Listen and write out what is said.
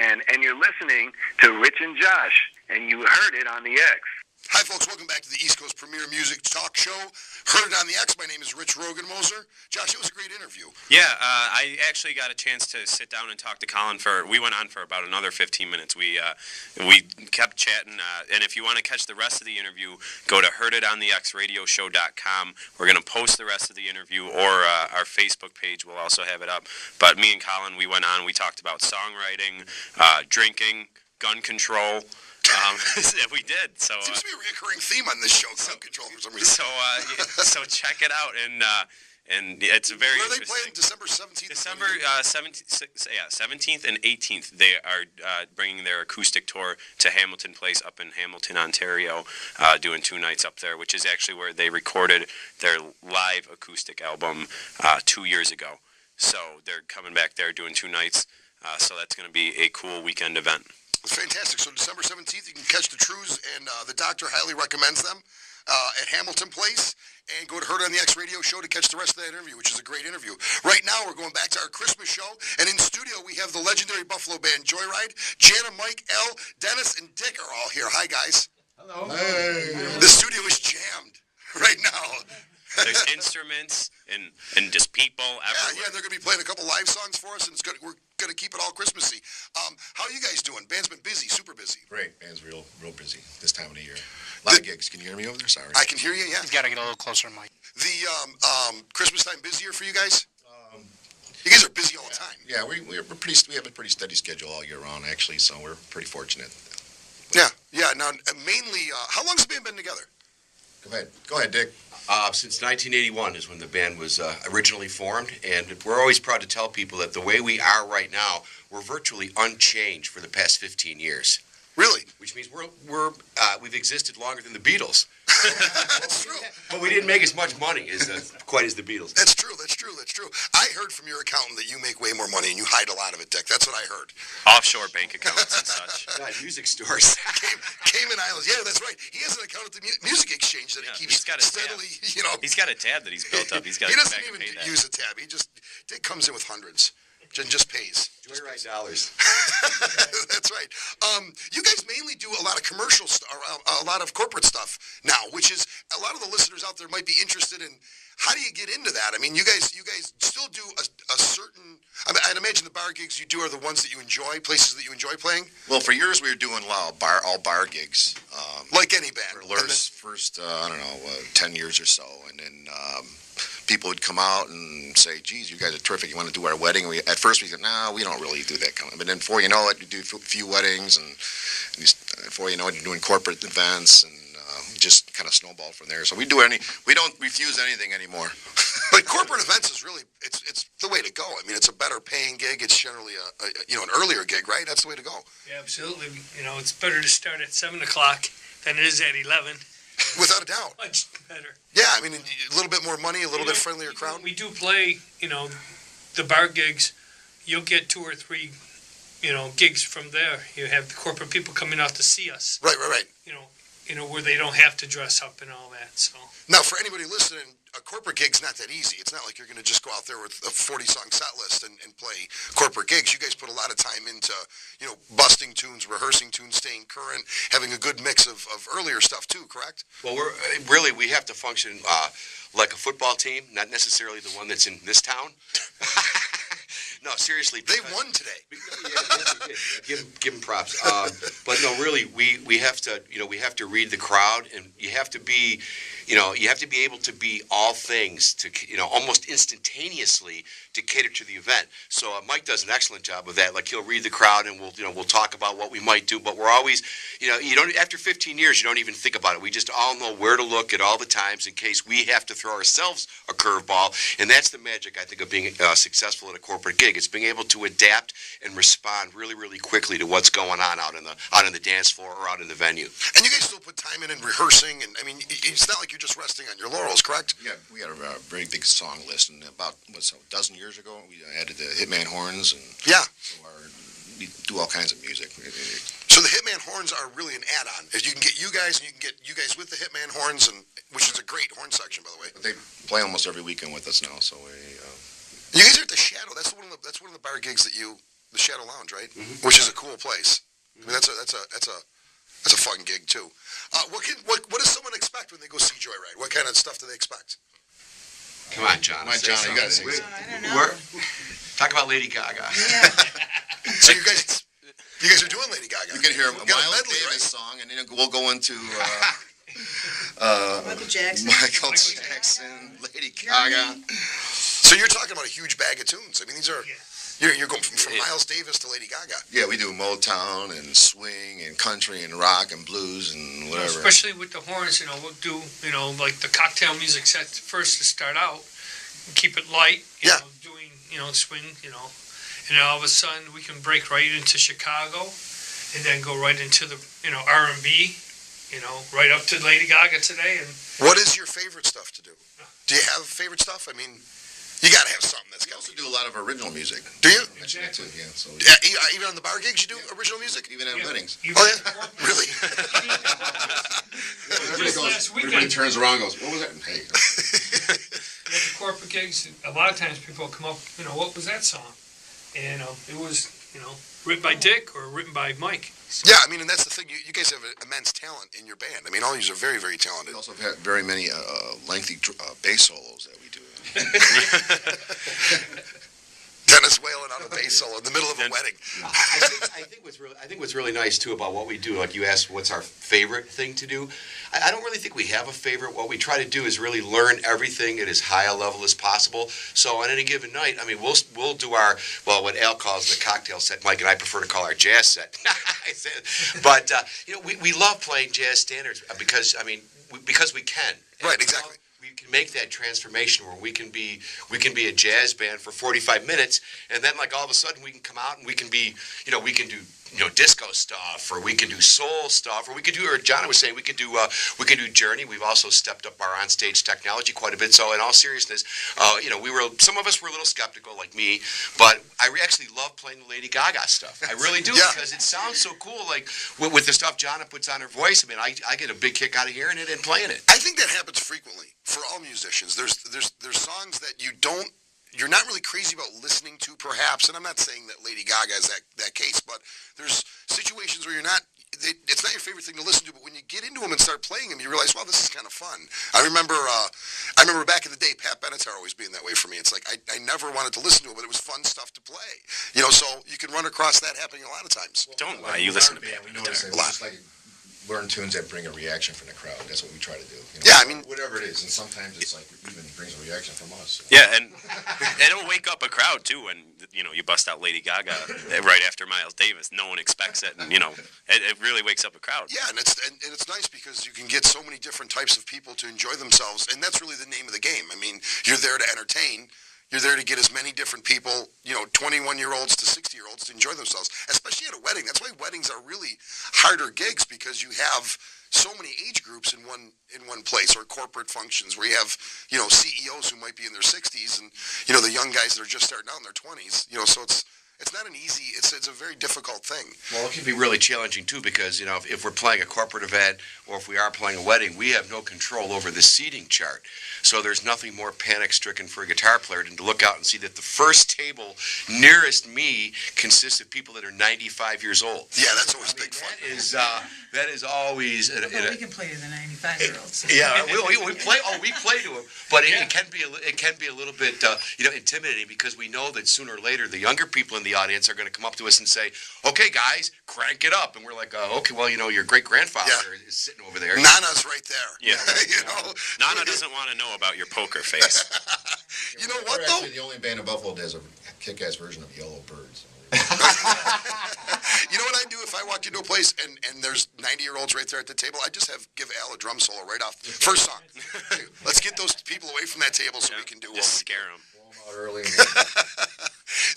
band, and you're listening to Rich and Josh, and you heard it on the X. Hi, folks. Welcome back to the East Coast Premier Music Talk Show. Heard it on the X. My name is Rich Rogan-Moser. Josh, it was a great interview. Yeah, I actually got a chance to sit down and talk to Colin we went on for about another 15 minutes. We kept chatting, and if you want to catch the rest of the interview, go to hearditонthexradioshow.com. We're going to post the rest of the interview, or our Facebook page will also have it up. But me and Colin, we went on, we talked about songwriting, drinking, gun control. We did. So seems to be a recurring theme on this show, gun control for some reason. So check it out, and it's very. Where are they playing? December 17th. December 17th and 18th. They are bringing their acoustic tour to Hamilton Place up in Hamilton, Ontario, doing 2 nights up there, which is actually where they recorded their live acoustic album 2 years ago. So they're coming back there doing 2 nights. So that's going to be a cool weekend event. It's fantastic. So December 17th, you can catch the Trues, and the doctor highly recommends them at Hamilton Place. And go to Heard on the X Radio Show to catch the rest of that interview, which is a great interview. Right now, we're going back to our Christmas show, and in studio, we have the legendary Buffalo band JOYRYDE. Jana, Mike, L, Dennis, and Dick are all here. Hi, guys. Hello. Hey. The studio is jammed right now. There's instruments and just people everywhere. Yeah, they're going to be playing a couple live songs for us, and we're going to keep it all Christmassy. How are you guys doing? Band's been busy, super busy. Great. Band's real busy this time of the year. A lot of gigs. Can you hear me over there? Sorry. I can hear you, yeah. You got to get a little closer, Mike. The Christmas time busier for you guys? You guys are busy all the time. Yeah, we have a pretty steady schedule all year round, actually, so we're pretty fortunate. Yeah. Now, mainly, how long has the band been together? Go ahead, Dick. Since 1981 is when the band was originally formed, and we're always proud to tell people that the way we are right now, we're virtually unchanged for the past 15 years. Really? Which means we've existed longer than the Beatles. That's true. But we didn't make as much money quite as the Beatles. That's true. I heard from your accountant that you make way more money and you hide a lot of it, Dick. That's what I heard. Offshore bank accounts and such. God, music stores. Cayman Islands. Yeah, that's right. He has an account at the music exchange that he keeps steadily, He's got a tab that he's built up. He doesn't even use a tab. Dick comes in with hundreds. And just pays. JOYRYDE dollars. That's right. You guys mainly do a lot of commercial stuff, a lot of corporate stuff now, which is a lot of the listeners out there might be interested in. How do you get into that? I mean, you guys still do a certain. I'd imagine the bar gigs you do are the ones that you enjoy, places that you enjoy playing. Well, for years we were doing all bar gigs. Like any band. For first 10 years or so, and then. People would come out and say, geez, you guys are terrific. You want to do our wedding? At first we said, no, we don't really do that kind of. But then before you know it, you do a few weddings, and before you know it, you're doing corporate events, and just kind of snowballed from there. So we don't refuse anything anymore. But corporate events is really, it's the way to go. I mean, it's a better paying gig. It's generally an earlier gig, right? That's the way to go. Yeah, absolutely. It's better to start at 7 o'clock than it is at 11. Without a doubt. Much better. Yeah, I mean, a little bit more money, a little bit friendlier crowd. We do play, the bar gigs. You'll get 2 or 3, gigs from there. You have the corporate people coming out to see us. Right. Where they don't have to dress up and all that. So now, for anybody listening, a corporate gig's not that easy. It's not like you're going to just go out there with a 40-song set list and play corporate gigs. You guys put a lot of time into, busting tunes, rehearsing tunes, staying current, having a good mix of earlier stuff too, correct? Well, we have to function like a football team, not necessarily the one that's in this town. No, seriously. They won today. Yeah, give them props. But no, really, we have to, we have to read the crowd, and you have to be, you have to be able to be all things to, almost instantaneously to cater to the event. So Mike does an excellent job of that. Like, he'll read the crowd, and we'll talk about what we might do. But we're always, you don't. After 15 years, you don't even think about it. We just all know where to look at all the times in case we have to throw ourselves a curveball, and that's the magic, I think, of being successful at a corporate gig. It's being able to adapt and respond really, really quickly to what's going on out in the dance floor or out in the venue. And you guys still put time in rehearsing, and I mean, it's not like you're just resting on your laurels, correct? Yeah, we had a very big song list, and about a dozen years ago, we added the Hitman Horns, and we do all kinds of music. So the Hitman Horns are really an add-on. If you can get you guys, and you can get you guys with the Hitman Horns, which is a great horn section, by the way. But they play almost every weekend with us now, so you guys are at the Shadow. That's one of the bar gigs that you the Shadow Lounge, right? Which is a cool place. I mean, that's a fun gig too. What does someone expect when they go see Joyride? What kind of stuff do they expect? Come on, John. You gotta say something. I don't know. Talk about Lady Gaga. Yeah. So you guys are doing Lady Gaga. You can hear a You got a Miles medley, Davis right? song, and then we'll go into Michael Jackson. Michael Jackson, Lady Gaga. So you're talking about a huge bag of tunes. I mean, these are you're going from Miles Davis to Lady Gaga. Yeah, we do Motown and swing and country and rock and blues and whatever. Especially with the horns, we'll do, like the cocktail music set first to start out. Keep it light, you know, doing, swing, and then all of a sudden we can break right into Chicago and then go right into the, R&B, right up to Lady Gaga today. And what is your favorite stuff to do? Do you have favorite stuff? I mean, you got to have something that's We got also do a lot of original music. Do you? Exactly. Yeah, so Even on the bar gigs, you do original music? even at weddings. Oh, yeah? Really? Everybody turns around and goes, what was that? Hey. At the corporate gigs, a lot of times people come up, what was that song? And it was, written by Dick or written by Mike. Yeah, I mean, and that's the thing. You guys have immense talent in your band. I mean, all of you are very, very talented. We also have very many lengthy bass solos that we do. Dennis wailing on a bass solo in the middle of a wedding. I think what's really nice too about what we do. Like you asked, what's our favorite thing to do? I don't really think we have a favorite. What we try to do is really learn everything at as high a level as possible. So on any given night, I mean, we'll do our what Al calls the cocktail set. Mike and I prefer to call our jazz set. But we love playing jazz standards because we can. Right, exactly. We can make that transformation where we can be a jazz band for 45 minutes, and then like all of a sudden we can come out and we can be, we can do disco stuff, or we can do soul stuff, or we could do, or John was saying we could do Journey. We've also stepped up our onstage technology quite a bit. So in all seriousness, some of us were a little skeptical, like me, but I actually love playing the Lady Gaga stuff. I really do because it sounds so cool. Like with the stuff Jonna puts on her voice. I mean, I get a big kick out of hearing it and playing it. I think that happens frequently for all musicians. There's songs that you're not really crazy about listening to, perhaps, and I'm not saying that Lady Gaga is that case, but there's situations where it's not your favorite thing to listen to, but when you get into them and start playing them, you realize, wow, this is kind of fun. I remember back in the day, Pat Benatar always being that way for me. It's like I never wanted to listen to it, but it was fun stuff to play. So you can run across that happening a lot of times. Don't lie, you listen to band. We notice that we just like learn tunes that bring a reaction from the crowd. That's what we try to do. Yeah, I mean, whatever it is, and sometimes it's like even brings a reaction from us. Yeah, and it'll wake up a crowd too when you bust out Lady Gaga right after Miles Davis. No one expects it, and it really wakes up a crowd. Yeah, and it's nice because you can get so many different types of people to enjoy themselves, and that's really the name of the game. I mean, you're there to entertain. You're there to get as many different people, 21-year-olds to 60-year-olds to enjoy themselves, especially at a wedding. That's why weddings are really harder gigs, because you have so many age groups in one place, or corporate functions where you have, CEOs who might be in their 60s and, the young guys that are just starting out in their 20s, so it's not an easy, it's a very difficult thing. Well, it can be really challenging too, because if we're playing a corporate event or if we are playing a wedding, we have no control over the seating chart. So there's nothing more panic-stricken for a guitar player than to look out and see that the first table nearest me consists of people that are 95 years old. Yeah, that's always big fun. That is always. We can play to the 95-year-olds. Yeah, we play. Oh, we play to them, but it can be a little bit intimidating, because we know that sooner or later the younger people in the audience are going to come up to us and say, "Okay, guys, crank it up," and we're like, "Okay, well, your great grandfather is sitting over there." Nana's right there. Yeah, Nana doesn't want to know about your poker face. You know what, We're though? actually the only band in Buffalo that has a kick-ass version of Yellow Birds. You know what I do if I walked into a place and there's 90-year-olds right there at the table? I just give Al a drum solo right off. First song. Let's get those people away from that table so we can do Just scare them. Blow them out early.